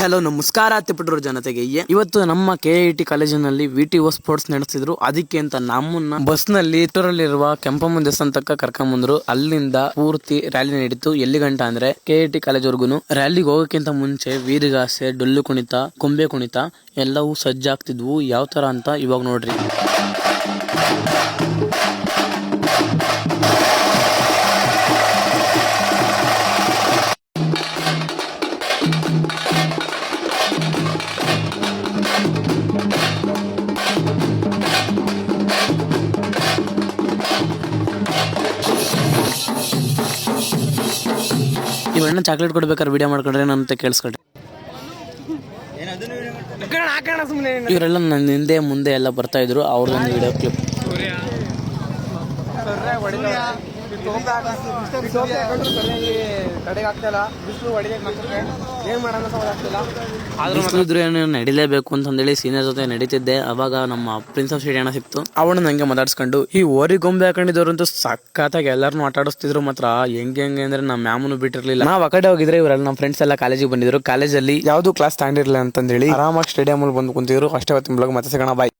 Hello ನಮಸ್ಕಾರ ತಿಪ್ಪಟೂರು ಜನತೆಗೆ. ಇವತ್ತು ನಮ್ಮ KIT ಕಾಲೇಜಿನಲ್ಲಿ VTO ಸ್ಪೋರ್ಟ್ಸ್ ನಡೆಸಿದ್ರು. ಅದಕ್ಕೆ ಅಂತ ನಮ್ಮನ್ನ ಬಸ್ ನಲ್ಲಿ ಇಲ್ಲಿರುವ ಕೆಂಪಮ್ಮ ದೇವಸ್ಥಾನ ತನಕ ಕರ್ಕೊಂಡ್ ಬಂದ್ರು. ಅಲ್ಲಿಂದ ಪೂರ್ತಿ ರ್ಯಾಲಿ ನಡೀತು. ಎಲ್ಲಿ ಗಂಟ ಅಂದ್ರೆ KIT ಕಾಲೇಜ್ವರ್ಗುನು. ರ್ಯಾಲಿಗೆ ಹೋಗೋಕ್ಕಿಂತ ಮುಂಚೆ ವೀರಗಾಸೆ, ಡೊಳ್ಳು ಕುಣಿತ, ಕೊಂಬೆ ಕುಣಿತ ಎಲ್ಲವೂ ಸಜ್ಜಾಗ್ತಿದ್ವು. ಯಾವ ತರ ಅಂತ ಇವಾಗ ನೋಡ್ರಿ. ಇವಣ್ಣ ಚಾಕ್ಲೇಟ್ ಕೊಡ್ಬೇಕಾದ್ರೆ ವಿಡಿಯೋ ಮಾಡ್ಕೊಂಡ್ರೆ ಅಂತ ಕೇಳಿಸ್ಕೊಳ್ರಿ. ಇವರೆಲ್ಲ ನನ್ನ ಹಿಂದೆ ಮುಂದೆ ಎಲ್ಲ ಬರ್ತಾ ಇದ್ರು. ಅವ್ರದೊಂದು ವಿಡಿಯೋ ಕ್ಲಿಪ್. ಬಿಸಿಲಿದ್ರು ಏನು ನಡಿಲೇಬೇಕು ಅಂತಂದೇಳಿ ಸೀನಿಯರ್ ಜೊತೆ ನಡೀತಿದ್ದೆ. ಅವಾಗ ನಮ್ಮ ಪ್ರಿನ್ಸಿಪಲ್ ಶ್ರೀ ಅಣ್ಣ ಸಿಕ್ತು. ಅವಳು ನಂಗೆ ಮಾತಾಡ್ಸ್ಕೊಂಡು ಈ ಓರಿ ಗೊಂಬೆ ಹಾಕೊಂಡಿದ್ದವ್ರಂತೂ ಸಖತ್ತಾಗಿ ಎಲ್ಲಾರನ್ನೂ ಆಟ ಆಡಿಸ್ತಿದ್ರು. ಮಾತ್ರ ಹೆಂಗೆ ಅಂದ್ರೆ ನಮ್ಮ ಮ್ಯಾಮನು ಬಿಟ್ಟಿರ್ಲಿಲ್ಲ. ನಾವ್ ಆ ಕಡೆ ಹೋಗಿದ್ರೆ ಇವರೆಲ್ಲ ನಮ್ಮ ಫ್ರೆಂಡ್ಸ್ ಎಲ್ಲ ಕಾಲೇಜಿಗೆ ಬಂದಿದ್ರು. ಕಾಲೇಜಲ್ಲಿ ಯಾವ್ದು ಕ್ಲಾಸ್ ತಗೊಂಡಿರ್ಲಿಲ್ಲ ಅಂತಂದೇಳಿ ಆರಾಮಾಗಿ ಸ್ಟೇಡಿಯಂ ಅಲ್ಲಿ ಬಂದು ಕುಂತಿದ್ರು. ಅಷ್ಟೇ. ಮತ್ತೆ ಸಿಗೋಣ, ಬಾಯ್.